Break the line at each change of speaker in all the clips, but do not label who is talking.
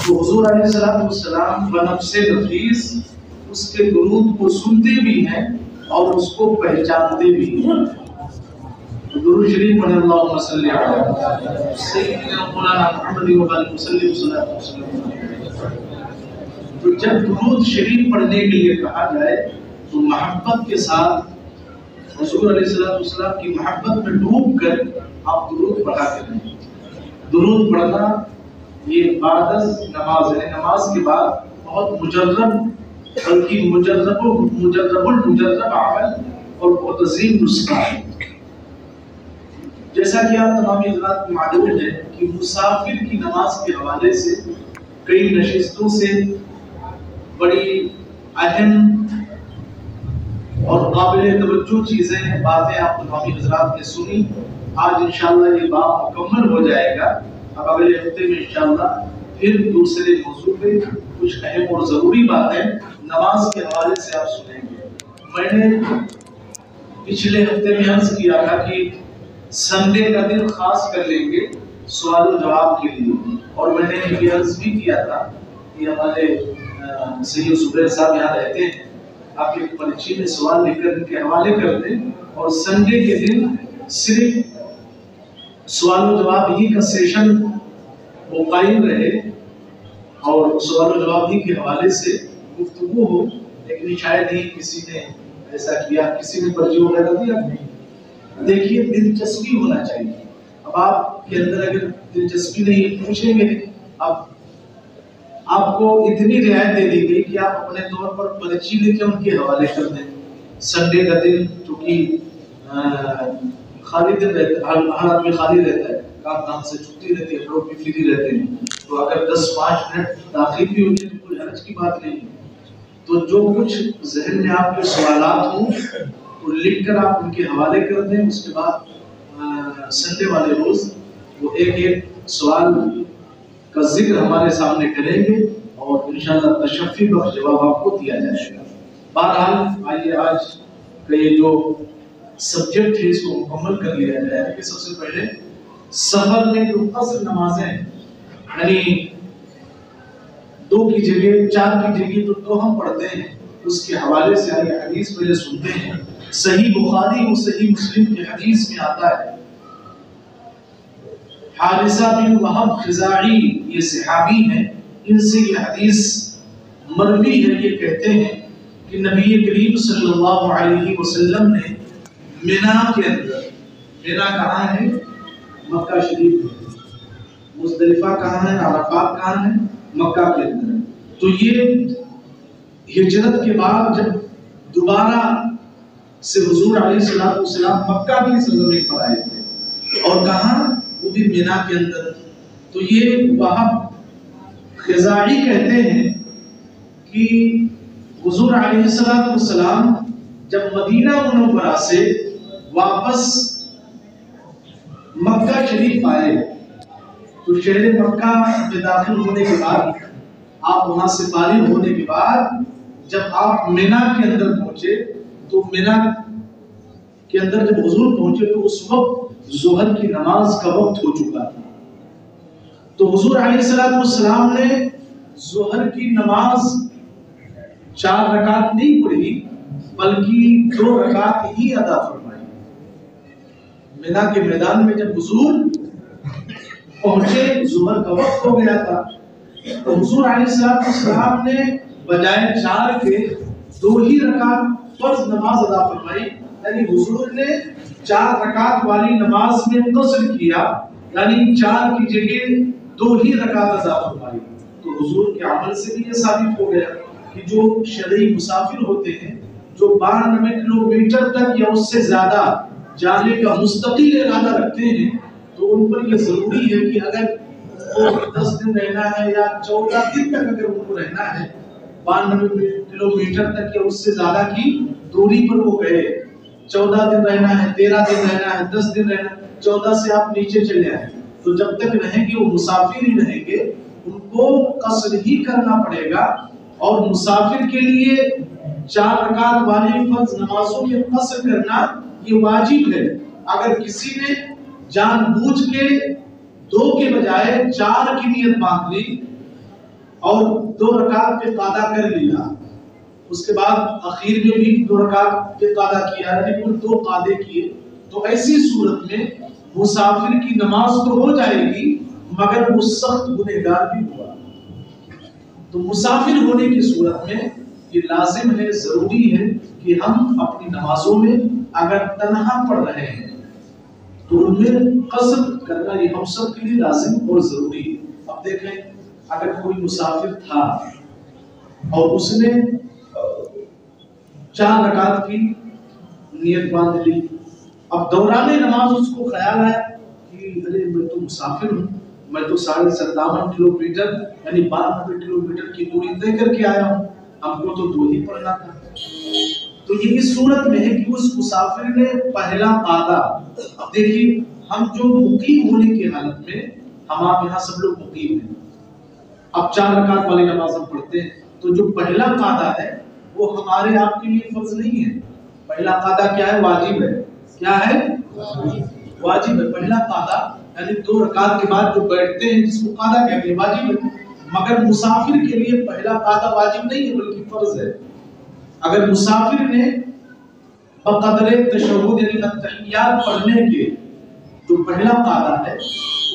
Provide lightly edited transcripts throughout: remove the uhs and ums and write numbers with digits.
تو حضور علیہ السلام بنفس نفیس اس کے درود کو سنتے بھی ہیں اور اس کو پہچانتے بھی ہیں. درود شریف پڑھیں اللہم صلی علی سیدنا مولانا محمد و علیہ وسلم. تو جب درود شریف پڑھنے کے لیے کہا جائے تو محبت کے ساتھ حضور علیہ السلام کی محبت میں ڈوب کر آپ درود پڑھا کریں. درود پڑھنا یہ بعد نماز ہے، نماز کے بعد بہت مجرب بلکہ مجرب عمل اور بہت عظیم نسخہ ہے. جیسا کہ آپ تمام حضرات کو معلوم ہے کہ مسافر کی نماز کے حوالے سے کئی نشستوں سے بڑی اہم اور قابل توجہ چیزیں باتیں آپ تمام حضرات نے سنی. آج انشاءاللہ یہ بات مکمل ہو جائے گا. اب اگلے ہفتے میں انشاءاللہ پھر دوسرے موضوع پہ کچھ اہم اور ضروری باتیں نماز کے حوالے سے آپ سنیں گے. میں نے پچھلے ہفتے میں عرض کیا تھا کہ سنڈے کا دن خاص کر لیں گے سوال و جواب کے لیے، اور میں نے یہ عرض بھی کیا تھا کہ ہمارے سید زبیر صاحب یہاں رہتے ہیں، آپ ایک پرچی میں سوال لکھ کر ان کے حوالے کر دیں اور سنڈے کے دن صرف سوال و جواب ہی کا سیشن وہ قائم رہے اور سوال و جواب ہی کے حوالے سے گفتگو ہو. لیکن شاید ہی کسی نے ایسا کیا، کسی نے پرچی وغیرہ دیا نہیں. دیکھیے دلچسپی ہونا چاہیے. اب آپ کے اندر اگر دلچسپی نہیں پوچھیں گے، اب آپ کو اتنی رعایت دے دی گئی کہ آپ اپنے طور پر پرچی لے کے ان کے حوالے کر دیں. سنڈے کا دن چونکہ خالی دن رہتا ہے، ہر آدمی خالی رہتا ہے، کام سے چھٹی رہتی ہے، لوگ بھی فری رہتے ہیں، تو اگر 10-5 منٹ تاخیر بھی ہوتی ہے تو کوئی حرج کی بات نہیں ہے. تو جو کچھ ذہن میں آپ کے سوالات ہوں تو لکھ کر آپ ان کے حوالے کر دیں. اس کے بعد سنڈے والے روز وہ ایک سوال کا ذکر ہمارے سامنے کریں گے اور انشاءاللہ تشفی بخش جواب آپ کو دیا جائے گا. بہرحال آئیے آج کا یہ جو سبجیکٹ ہے اس کو مکمل کر لیا جائے. کہ سب سے پہلے سفر میں جو قصر نمازیں یعنی 2 کی جگہ 4 کی جگہ تو 2 ہم پڑھتے ہیں، اس کے حوالے سے آئیے حدیث پہلے سنتے ہیں. صحیح بخاری اور صحیح مسلم کی حدیث میں آتا ہے، حارثہ بن وہب خزاعی یہ صحابی ہیں، ان سے یہ حدیث مروی ہے. یہ کہتے ہیں کہ نبی کریم صلی اللہ علیہ وسلم نے مینا کے اندر، مینا کہاں ہے؟ مکہ شریف ہے. مزدلفہ کہاں ہے؟ عرفات کہاں ہے؟ مکہ کے اندر. تو یہ ہجرت کے بعد جب دوبارہ سے حضور علیہ السلام مکہ کی سرزمین پر آئے تھے، اور کہاں؟ وہ بھی مینا کے اندر. تو یہ وہب خزاعی کہتے ہیں کہ حضور علیہ السلام جب مدینہ منورہ سے واپس مکہ شریف آئے تو شہر مکہ میں داخل ہونے کے بعد، آپ وہاں سے فارغ ہونے کے بعد جب آپ مینا کے اندر پہنچے تو مینا کے اندر جب حضور پہنچے تو اس وقت ظہر کی نماز کا وقت ہو چکا تھا. تو حضور علیہ السلام نے ظہر کی نماز 4 رکعت نہیں پڑھی بلکہ 2 رکعت ہی ادا فرمائی. مینا کے میدان میں جب حضور پہنچے ظہر کا وقت ہو گیا تھا تو حضور علیہ السلام نے بجائے 4 کے 2 ہی رکعت فرض نماز ادا فرمائی. یعنی حضور نے 4 رکعت والی نماز میں قصر کیا، یعنی 4 کی جگہ 2 ہی رکعت ادا فرمائی. تو حضور کے عمل سے بھی یہ ثابت ہو گیا کہ جو شرعی مسافر ہوتے ہیں جو 92 کلومیٹر تک یا اس سے زیادہ جانے کا مستقل ارادہ رکھتے ہیں تو ان پر یہ ضروری ہے کہ اگر وہ 10 دن رہنا ہے یا 14 دن تک اگر ان کو رہنا ہے 92 کلومیٹر تک یا اس سے زیادہ کی دوری پر وہ گئے، 14 دن رہنا ہے، 13 دن رہنا ہے، 10 دن رہنا ہے، 14 سے آپ نیچے چلے آئیں تو جب تک رہیں گے وہ مسافر ہی رہیں گے، ان کو قصر ہی کرنا پڑے گا. اور مسافر کے لیے 4 رکعت والی فرض نمازوں میں قصر کرنا یہ واجب ہے. اگر کسی نے جان بوجھ کے 2 کے بجائے 4 کی نیت باندھ لی اور 2 رکعت پہ قادا کر لیا، اس کے بعد اخیر میں بھی 2 رکعت پہ قادا کیا، یعنی کل 2 قادے کیے، تو ایسی صورت میں مسافر کی نماز تو ہو جائے گی مگر وہ سخت گنہگار بھی ہوا۔ تو مسافر ہونے کی صورت میں یہ لازم ہے، ضروری ہے کہ ہم اپنی نمازوں میں اگر تنہا پڑھ رہے ہیں تو ان میں قصر کرنا یہ ہم سب کے لیے لازم اور ضروری ہے۔ اب دیکھیں اگر کوئی مسافر تھا اور اس نے 4 رکعت کی نیت باندھ لی، اب دوران نماز اس کو خیال آیا کہ ارے میں تو مسافر ہوں، میں تو 57.5 کلومیٹر یعنی 92 کلومیٹر کی دوری طے کر کے آیا ہوں، ہم کو تو 2 ہی پڑھنا تھا۔ تو یہ اس صورت میں ہے کہ اس مسافر نے پہلا قادا، اب دیکھیے ہم جو مقیم ہونے کی حالت میں، ہم آپ یہاں سب لوگ مقیم ہیں، اب 4 رکعت والی نماز ہم پڑھتے ہیں، تو جو پہلا قادا ہے وہ ہمارے آپ کے لیے فرض نہیں ہے۔ پہلا قادا کیا ہے؟ واجب ہے۔ کیا ہے؟ واجب ہے۔ پہلا قادا یعنی 2 رکعت کے بعد جو بیٹھتے ہیں جس کو قادا کہتے ہیں، واجب ہے۔ مگر مسافر کے لیے پہلا قادا واجب نہیں ہے بلکہ فرض ہے۔ اگر مسافر نے بقدر تشہد یعنی التحیات پڑھنے کے جو پہلا قادا ہے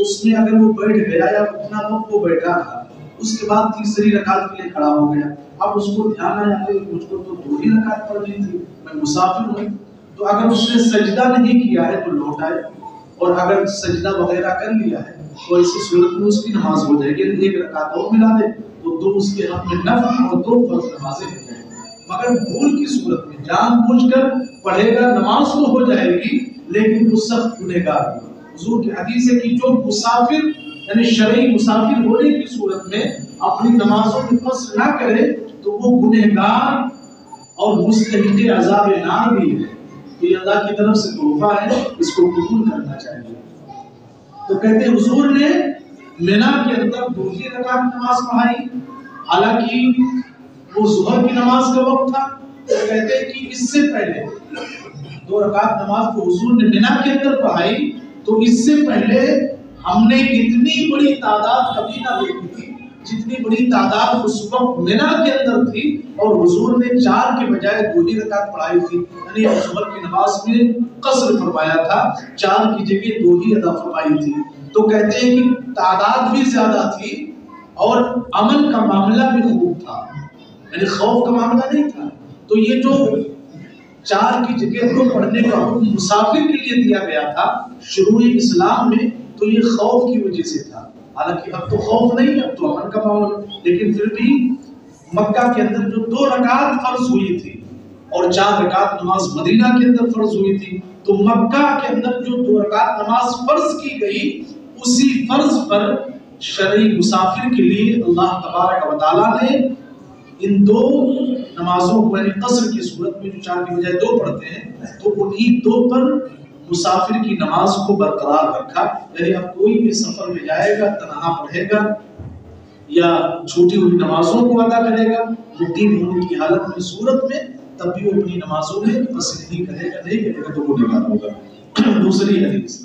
اس میں اگر وہ بیٹھ گیا یا اتنا وقت وہ بیٹھا تھا، اس کے بعد تیسری رکعت کے لیے کھڑا ہو گیا، اب اس کو دھیان آیا کہ مجھ کو تو 2 ہی رکعت پڑھنی تھی، میں مسافر ہوں، تو اگر اس نے سجدہ نہیں کیا ہے تو لوٹ آئے، اور اگر سجدہ وغیرہ کر لیا ہے تو ایسی صورت میں اس کی نماز ہو جائے گی، 1 رکعت اور ملا دے تو 2 اس کے حق میں نفل اور 2 فرض نمازیں ہو جائیں گی۔ مگر بھول کی صورت میں جان بوجھ کر پڑھے گا، نماز تو ہو جائے گی لیکن وہ سخت گنہگار ہے۔ حضور کی حدیث ہے کہ جو مسافر یعنی شرعی مسافر ہونے کی صورت میں اپنی نمازوں میں قصر نہ کرے تو وہ گنہگار اور مستحق عذاب نار بھی ہے۔ یہ اللہ کی طرف سے تحفہ ہے، اس کو قبول کرنا چاہیے۔ تو کہتے ہیں حضور نے مینا کے اندر 2 ہی رکعت نماز پڑھائی، حالانکہ وہ ظہر کی نماز کا وقت تھا، تو کہتے ہیں کہ اس سے پہلے 2 رکعت نماز کو حضور نے مینا کے اندر پڑھائی تو اس سے پہلے ہم نے اتنی بڑی تعداد کبھی نہ دیکھی تھی جتنی بڑی تعداد اس وقت مینا کے اندر تھی، اور حضور نے 4 کے بجائے 2 ہی رکعت پڑھائی تھی، یعنی ظہر کی نماز میں قصر فرمایا تھا، 4 کی جگہ 2 ہی ادا فرمائی تھی۔ تو کہتے ہیں کہ تعداد بھی زیادہ تھی اور امن کا معاملہ بھی خوب تھا، یعنی خوف کا معاملہ نہیں تھا۔ تو یہ جو 4 کی جگہ 2 پڑھنے کا حکم مسافر کے لیے دیا گیا تھا شروع اسلام میں، تو یہ خوف کی وجہ سے تھا، حالانکہ اب تو خوف نہیں، اب تو امن کا ماحول، لیکن پھر بھی مکہ کے اندر جو 2 رکعت فرض ہوئی تھی اور 4 رکعت نماز مدینہ کے اندر فرض ہوئی تھی، تو مکہ کے اندر جو 2 رکعت نماز فرض کی گئی اسی فرض پر شرعی مسافر کے لیے اللہ تبارک و تعالیٰ نے ان 2 نمازوں کو یعنی قصر کی صورت میں جو 4 کی بجائے 2 پڑھتے ہیں تو انہی 2 پر مسافر کی نماز کو برقرار رکھا، یعنی اب کوئی بھی سفر میں جائے گا تنہا پڑھے گا یا چھوٹی ہوئی نمازوں کو ادا کرے گا مقیم ہونے کی حالت میں صورت میں، تب بھی وہ اپنی نمازوں میں قصر نہیں کرے گا تو وہ گنہگار ہوگا۔ دوسری حدیث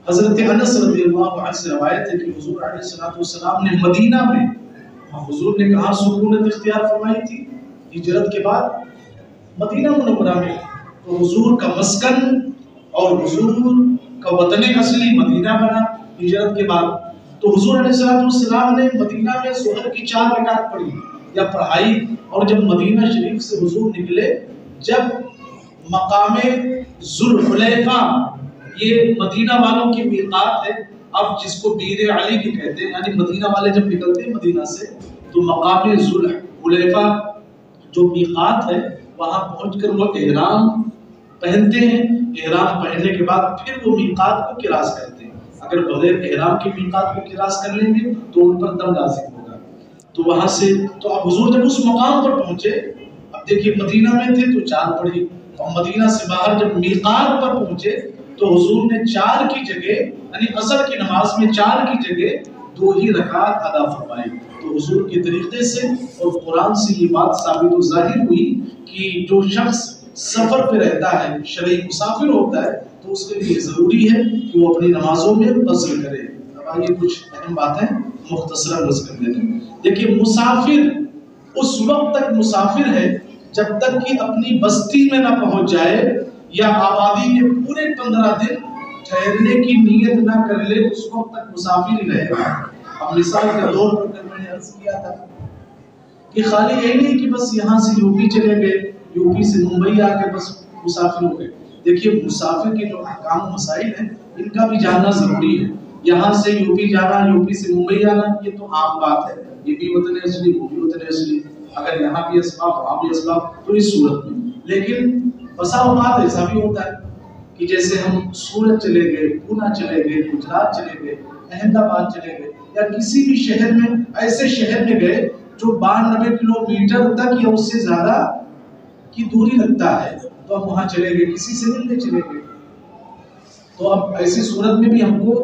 حضرت انس رضی اللہ عنہ سے روایت ہے کہ حضور علیہ السلام نے مدینہ میں، حضور نے کہاں سکونت اختیار فرمائی تھی ہجرت کے بعد؟ مدینہ منورہ میں۔ تو حضور کا مسکن اور حضور کا وطن اصلی مدینہ بنا ہجرت کے بعد۔ تو حضور علیہ السلام نے مدینہ میں ظہر کی 4 رکعت پڑھی یا پڑھائی، اور جب مدینہ شریف سے حضور نکلے، جب مقام ذوالحلیفہ، یہ مدینہ والوں کی میقات ہے، اب جس کو بیر علی بھی کہتے ہیں، یعنی مدینہ والے جب نکلتے ہیں مدینہ سے تو مقام ذوالحلیفہ جو میقات ہے وہاں پہنچ کر وہ احرام پہنتے ہیں، احرام پہننے کے بعد پھر وہ میقات کو کراس کرتے ہیں۔ اگر بغیر احرام کی میقات کو کراس کر لیں گے تو ان پر دم لازم ہوگا۔ تو وہاں سے تو اب حضور جب اس مقام پر پہنچے، اب دیکھیے مدینہ میں تھے تو 4 پڑھی، اور مدینہ سے باہر جب میقات پر پہنچے تو حضور نے 4 کی جگہ یعنی عصر کی نماز میں 4 کی جگہ 2 ہی رکعت ادا فرمائی۔ تو حضور کے طریقے سے اور قرآن سے یہ بات ثابت و ظاہر ہوئی کہ جو شخص سفر پہ رہتا ہے، شرعی مسافر ہوتا ہے، تو تو اس کے لیے ضروری ہے کہ وہ اپنی نمازوں میں قصر کرے۔ اب آئیے کچھ اہم باتیں مختصراً عرض کر دیتے ہیں۔ دیکھیے مسافر اس وقت تک مسافر ہے جب تک کہ اپنی بستی میں نہ پہنچ جائے یا آبادی میں پورے 15 دن ٹھہرنے کی نیت نہ کر لے، اس وقت تک مسافر ہی رہے گا۔ اب مثال کے طور پر میں نے عرض کیا تھا کہ خالی یہی نہیں کہ بس یہاں سے یو پی چلے گئے، یو پی سے ممبئی آ کے بس مسافر ہو گئے۔ دیکھیے مسافر کے جو احکام و مسائل ہیں ان کا بھی جاننا ضروری ہے۔ یہاں سے یو پی جانا، یو پی سے ممبئی آنا، یہ تو عام بات ہے، یہ بھی وطن اصلی، وہ بھی وطن اصلی، اگر یہاں بھی اسباب وہاں بھی اسباب تو اس صورت میں۔ لیکن بسا اوقات ایسا بھی ہوتا ہے کہ جیسے ہم سورت چلے گئے، پونا چلے گئے، گجرات چلے گئے، احمد آباد چلے گئے، یا کسی بھی شہر میں، ایسے شہر میں گئے جو 92 کلومیٹر تک یا اس سے زیادہ کی دوری لگتا ہے، تو ہم وہاں چلے گئے، کسی سے ملنے چلے گئے۔ تو اب ایسی صورت میں بھی ہم کو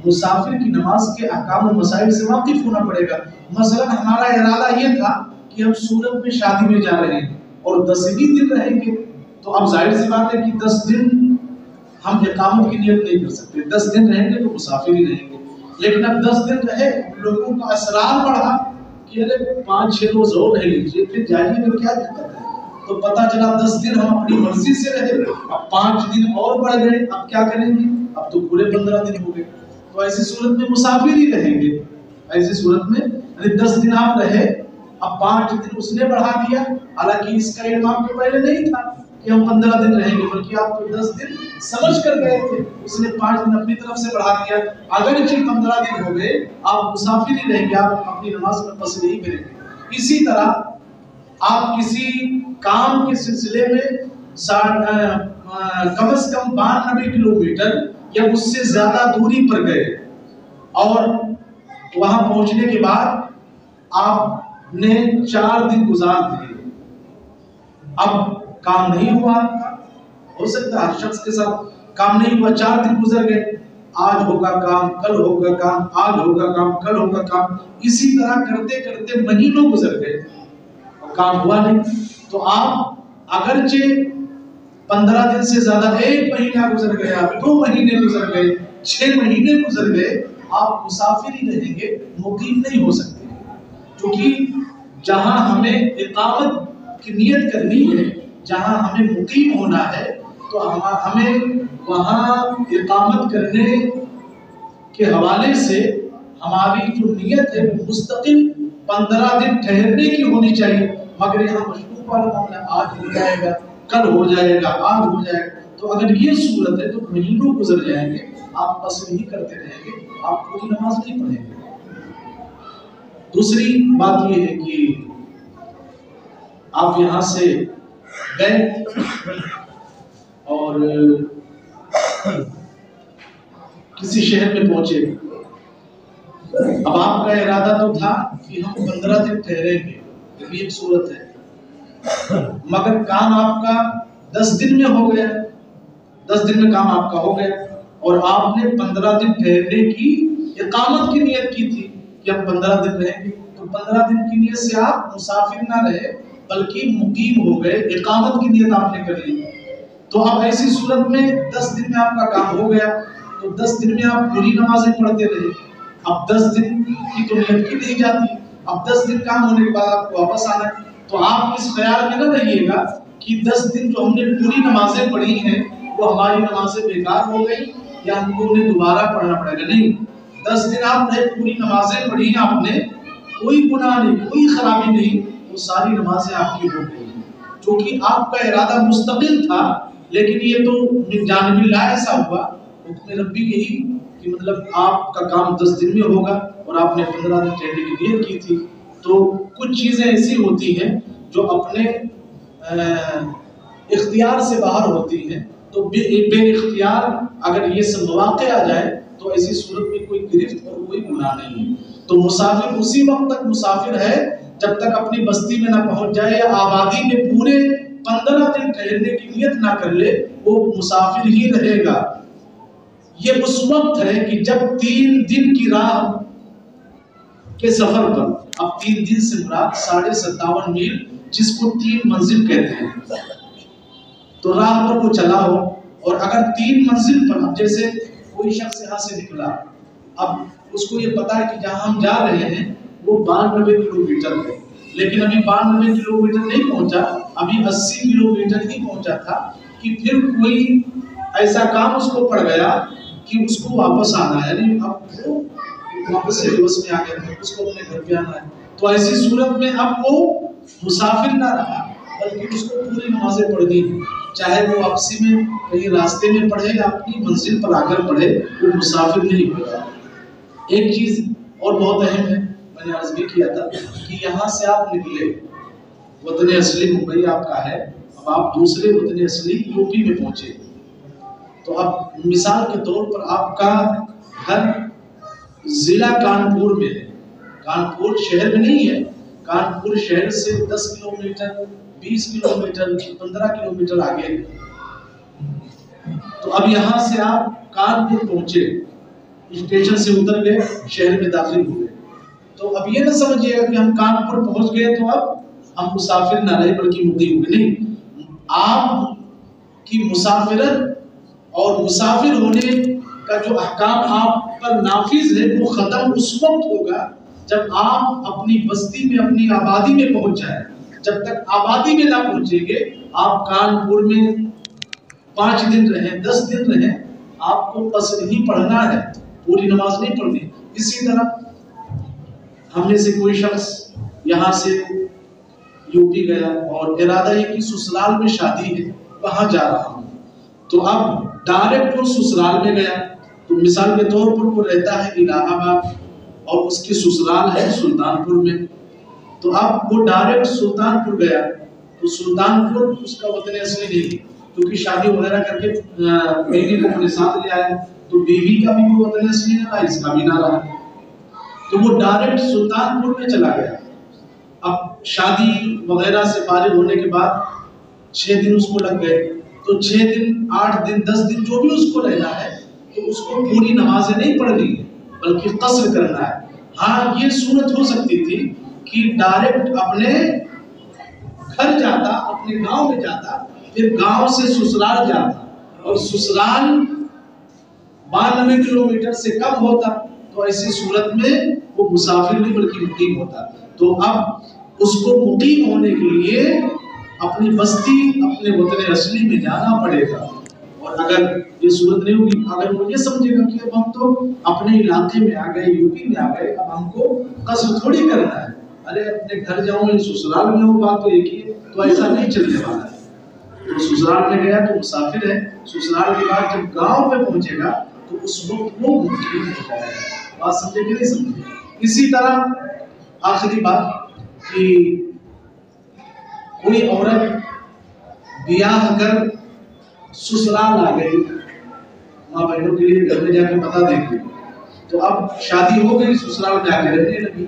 مسافر کی نماز کے احکام و مسائل سے واقف ہونا پڑے گا۔ مثلا ہمارا ارادہ یہ تھا کہ ہم سورت میں شادی میں جا رہے ہیں اور 10 ہی دن رہیں گے، تو اب ظاہر سی بات ہے کہ 10 دن ہم اقامت کی نیت نہیں کر سکتے، 10 دن رہیں گے تو مسافر ہی رہیں گے۔ لیکن اب 10 دن رہے، لوگوں کا اصرار بڑھا کہ ارے 5-6 روز اور رہ لیجیے پھر جائیے تو کیا دقت ہے، تو پتہ چلا 10 دن ہم اپنی مرضی سے رہے، اب 5 دن اور بڑھ گئے، اب کیا کریں گے، اب تو پورے 15 دن ہو گئے، تو ایسی صورت میں مسافر ہی رہیں گے۔ ایسی صورت میں 10 دن آپ رہے، اب 5 دن اس نے بڑھا دیا، حالانکہ اس کا علم آپ کو پہلے نہیں تھا کہ ہم 15 دن رہیں گے، بلکہ آپ کو 10 دن سمجھ کر گئے تھے، اس نے 5 دن اپنی طرف سے بڑھا دیا، اگرچہ 15 دن ہو گئے، آپ مسافر ہی رہیں گے، آپ اپنی نماز میں قصر نہیں کریں گے۔ اسی طرح آپ کسی کام کے سلسلے میں کم از کم 92 کلومیٹر یا اس سے زیادہ دوری پر گئے اور وہاں پہنچنے کے بعد آپ نے 4 دن گزار دیے، اب کام نہیں ہوا، ہو سکتا ہے ہر شخص کے ساتھ کام نہیں ہوا، 4 دن گزر گئے، آج ہوگا کام، کل ہوگا کام، آج ہوگا کام، کل ہوگا کام، اسی طرح کرتے کرتے مہینوں گزر گئے، کام ہوا نہیں، تو آپ اگرچہ 15 دن سے زیادہ 1 مہینہ گزر گیا، 2 مہینے گزر گئے، 6 مہینے گزر گئے، آپ مسافر ہی رہیں گے، مقیم نہیں ہو سکتے، کیونکہ جہاں ہمیں اقامت کی نیت کرنی ہے، جہاں ہمیں مقیم ہونا ہے، تو ہمیں وہاں اقامت کرنے کے حوالے سے ہماری جو نیت ہے وہ مستقل 15 دن ٹھہرنے کی ہونی چاہیے، مگر یہاں مشروط والا معاملہ آج ہو جائے گا، کل ہو جائے گا، آج ہو جائے گا، تو اگر یہ صورت ہے تو مہینوں گزر جائیں گے، آپ قصر ہی کرتے رہیں گے، آپ پوری نماز نہیں پڑھیں گے۔ دوسری بات یہ ہے کہ آپ یہاں سے گئے اور کسی شہر میں پہنچے، اب آپ کا ارادہ تو تھا کہ ہم 15 دن ٹھہریں گے، یہ بھی ایک صورت ہے، مگر کام آپ کا 10 دن میں ہو گیا، 10 دن میں کام آپ کا ہو گیا اور آپ نے 15 دن ٹھہرنے کی اقامت کی نیت کی تھی کہ ہم 15 دن رہیں گے، تو 15 دن کی نیت سے آپ مسافر نہ رہے بلکہ مقیم ہو گئے، اقامت کی نیت آپ نے کر لی، تو اب ایسی صورت میں 10 دن میں آپ کا کام ہو گیا، تو 10 دن میں آپ پوری نمازیں پڑھتے رہے، اب 10 دن کی تو نیت کی نہیں جاتی، اب 10 دن کام ہونے کے بعد آپ کو واپس آنا ہے، تو آپ اس خیال میں نہ رہیے گا کہ 10 دن جو ہم نے پوری نمازیں پڑھی ہیں وہ ہماری نمازیں بیکار ہو گئی یا ہم کو انہیں دوبارہ پڑھنا پڑے گا، نہیں، 10 دن آپ نے پوری نمازیں پڑھی ہیں، آپ نے کوئی گناہ نہیں، کوئی خرابی نہیں، وہ ساری نمازیں آپ کی ہو گئی ہیں، کیونکہ آپ کا ارادہ مستقل تھا، لیکن یہ تو من جانب اللہ ایسا ہوا، حکم ربی یہی کہ مطلب آپ کا کام 10 دن میں ہوگا اور آپ نے 15 دن ٹھہرنے کی نیت کی تھی، تو کچھ چیزیں ایسی ہوتی ہیں جو اپنے اختیار سے باہر ہوتی ہیں، تو بے اختیار اگر یہ سب مواقع آ جائے تو ایسی صورت میں کوئی گرفت اور کوئی گناہ نہیں ہے، تو مسافر اسی وقت تک مسافر ہے جب تک اپنی بستی میں نہ پہنچ جائے یا آبادی میں پورے 15 دن ٹھہرنے کی نیت نہ کر لے، وہ مسافر ہی رہے گا۔ یہ اس وقت ہے کہ جب 3 دن کی راہ کے سفر پر، اب 3 دن سے مراد 57.5 میل جس کو 3 منزل کہتے ہیں، تو راہ پر وہ چلا ہو اور اگر 3 منزل پر، اب جیسے کوئی شخص یہاں سے نکلا، اب اس کو یہ پتا ہے کہ جہاں ہم جا رہے ہیں وہ 92 کلومیٹر ہے، لیکن ابھی 92 کلومیٹر نہیں پہنچا، ابھی 80 کلومیٹر ہی پہنچا تھا کہ پھر کوئی ایسا کام اس کو پڑ گیا کہ اس کو واپس آنا ہے، یعنی اب وہ واپس سے بس میں آ گیا، اس کو اپنے گھر پہ آنا ہے۔ تو ایسی صورت میں اب وہ مسافر نہ رہا، بلکہ اس کو پوری نمازیں پڑھنی ہیں، چاہے وہ واپسی میں کہیں راستے میں پڑھے یا اپنی منزل پر آ کر پڑھے، وہ مسافر نہیں ہوگا۔ ایک چیز اور بہت اہم ہے، میں نے عرض بھی کیا تھا کہ یہاں سے آپ نکلے، وطن اصلی ممبئی آپ کا ہے، اب آپ دوسرے وطن اصلی یو پی میں پہنچے، تو اب مثال کے طور پر آپ کا گھر ضلع کانپور میں ہے، کانپور شہر میں نہیں ہے، کانپور شہر سے 10 کلومیٹر 20 کلومیٹر 15 کلومیٹر آگے ہے۔ تو اب یہاں سے آپ کانپور پہنچے، اسٹیشن سے اتر گئے، شہر میں داخل ہوئے، تو اب یہ نہ سمجھیے گا کہ ہم کانپور پہنچ گئے تو اب ہم مسافر نہ رہے بلکہ مقیم ہوئے، نہیں، آپ کی مسافرت اور مسافر ہونے کا جو احکام آپ پر نافذ ہے وہ ختم اس وقت ہوگا جب آپ اپنی بستی میں، اپنی آبادی میں پہنچ جائیں۔ جب تک آبادی میں نہ پہنچیں گے، آپ کانپور میں 5 دن رہیں 10 دن رہیں، آپ کو قصر ہی پڑھنا ہے، پوری نماز نہیں پڑھنی۔ اسی طرح ہم میں سے کوئی شخص یہاں سے یو پی گیا اور ارادہ ہے کہ سسرال میں شادی ہے، وہاں جا رہا ہوں، تو اب ڈائریکٹ وہ سسرال میں گیا، تو مثال کے طور پر وہ رہتا ہے الہ آباد اور اس کی سسرال ہے سلطان پور میں، تو اب وہ ڈائریکٹ سلطان پور گیا، تو سلطان پور اس کا وطن اصلی نہیں، کیونکہ شادی وغیرہ کر کے بیوی کو اپنے ساتھ لے آیا، تو بیوی کا بھی وہ وطن اصلی نہ رہا، اس کا بھی نہ رہا، تو وہ ڈائریکٹ سلطان پور میں چلا گیا۔ اب شادی وغیرہ سے فارغ ہونے کے بعد 6 دن اس کو لگ گئے، تو 6 دن 8 دن 10 دن جو بھی اس کو رہنا ہے، تو اس کو پوری نمازیں نہیں پڑھنی ہے بلکہ قصر کرنا ہے۔ ہاں یہ صورت ہو سکتی تھی کہ ڈائریکٹ اپنے گھر جاتا، اپنے گاؤں میں جاتا، پھر گاؤں سے سسرال جاتا، اور سسرال 92 کلومیٹر سے کم ہوتا، تو ایسی صورت میں وہ مسافر نہیں بلکہ مقیم ہوتا۔ تو اب اس کو مقیم ہونے کے لیے اپنی بستی، اپنے وطن اصلی میں جانا پڑے گا، اور اگر یہ صورت نہیں ہوگی، اگر وہ یہ سمجھے گا کہ اب ہم تو اپنے علاقے میں آ گئے، یو پی میں آ گئے، اب ہم کو قصر تھوڑی کرنا ہے، ارے اپنے گھر جاؤں میں سسرال میں ہوں، بات تو ایک ہی ہے، تو ایسا نہیں چلنے والا ہے۔ تو سسرال میں گیا تو مسافر ہے، سسرال کے بعد جب گاؤں میں پہنچے گا تو اس وقت وہ مقیم ہو جائے گا۔ بات سمجھے کہ نہیں سمجھے؟ اسی طرح آخری بات کہ کوئی عورت بیاہ کر سسرال آ گئی، ماں بہنوں کے لیے گھر میں جا کے بتا دیں گے، تو اب شادی ہو گئی، سسرال جا کے رہنے لگی،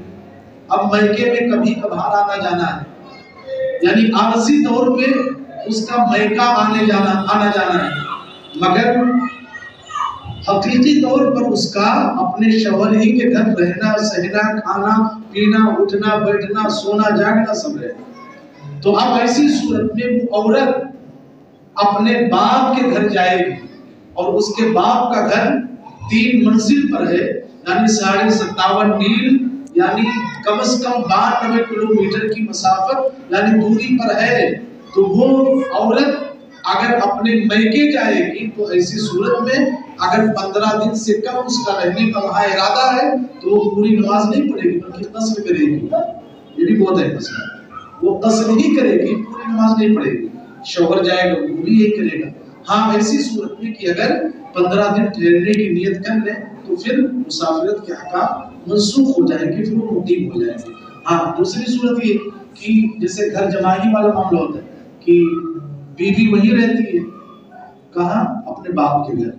اب میکے میں کبھی کبھار آنا جانا ہے، یعنی عارضی طور پہ اس کا میکہ آنا جانا ہے، مگر حقیقی طور پر اس کا اپنے شوہر ہی کے گھر رہنا سہنا، کھانا پینا، اٹھنا بیٹھنا، سونا جاگنا سب ہے۔ تو اب ایسی صورت میں وہ عورت اپنے باپ کے گھر جائے گی، اور اس کے باپ کا گھر 3 منزل پر ہے، یعنی 57.5 میل، یعنی کم از کم 92 کلومیٹر کی مسافت یعنی دوری پر ہے۔ تو وہ عورت اگر اپنے میکے جائے گی تو ایسی صورت میں اگر 15 دن سے کم اس کا رہنے کا وہاں ارادہ ہے تو وہ پوری نماز نہیں پڑھے گی بلکہ قصر کرے گی۔ یہ بھی بہت ہے مسئلہ، وہ قصر ہی کرے گی، پوری نماز نہیں پڑھے گی۔ شوہر جائے گا وہ بھی یہی کرے گا۔ ہاں ایسی صورت میں کہ اگر 15 دن ٹھہرنے کی نیت کر لیں تو پھر مسافرت کے احکام منسوخ ہو جائیں گے، پھر وہ مقیم ہو جائیں گے۔ ہاں دوسری صورت یہ کہ جیسے گھر جمائی والا معاملہ ہوتا ہے کہ بیوی وہی رہتی ہے، کہاں؟ اپنے باپ کے گھر،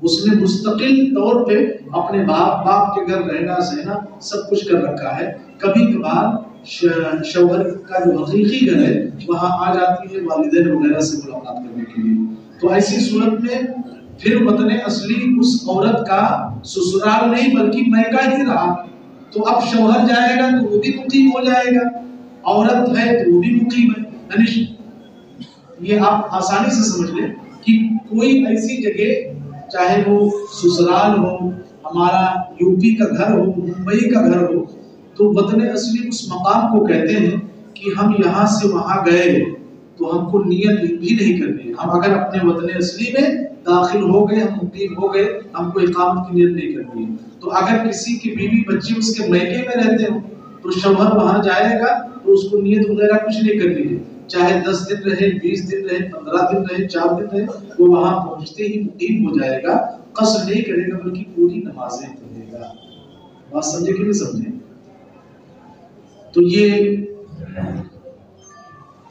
اس نے مستقل طور پہ اپنے باپ کے گھر رہنا سہنا سب کچھ کر رکھا ہے، کبھی کبھار شوہر کا جو حقیقی گھر ہے وہاں آ جاتی ہے والدین وغیرہ سے ملاقات کرنے کے لیے۔ تو ایسی صورت میں پھر وطن اصلی اس عورت کا سسرال نہیں بلکہ میکہ ہی رہا، تو اب شوہر جائے گا تو وہ بھی مقیم ہو جائے گا، عورت ہے تو وہ بھی مقیم ہے، یعنی یہ آپ آسانی سے سمجھ لیں کہ کوئی ایسی جگہ چاہے وہ سسرال ہو، ہمارا یو پی کا گھر ہو، ممبئی کا گھر ہو، تو وطن اصلی اس مقام کو کہتے ہیں کہ ہم یہاں سے وہاں گئے تو ہم کو نیت بھی نہیں کرنی ہے. ہم اگر اپنے وطن اصلی میں داخل ہو گئے، ہم مقیم ہو گئے، ہم کو اقامت کی نیت نہیں کرنی ہے. تو اگر کسی کی بیوی بچی اس کے میکے میں رہتے ہوں تو شوہر وہاں جائے گا تو اس کو نیت وغیرہ کچھ نہیں کرنی ہے. چاہے 10 دن رہے، 20 دن رہے، 15 دن رہے، 4 دن رہے، وہ وہاں پہنچتے ہی مقیم ہو جائے گا. قصر نہیں کرے گا بلکہ پوری نمازیں پڑھے گا. بات سمجھے کہ نہیں سمجھے؟ تو یہ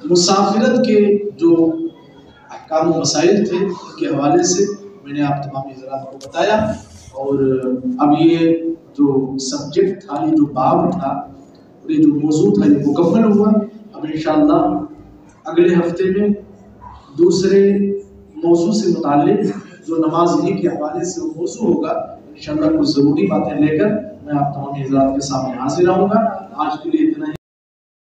مسافرت کے جو احکام و مسائل تھے ان کے حوالے سے میں نے آپ تمام حضرات کو بتایا. اور اب یہ جو سبجیکٹ تھا، یہ جو باب تھا، اور یہ جو موضوع تھا، یہ مکمل ہوا. اب انشاءاللہ اگلے ہفتے میں دوسرے موضوع سے متعلق جو نماز ہی کے حوالے سے وہ موضوع ہوگا، انشاءاللہ کچھ ضروری باتیں لے کر میں آپ تمام حضرات کے سامنے حاضر آؤں گا. آج کے لیے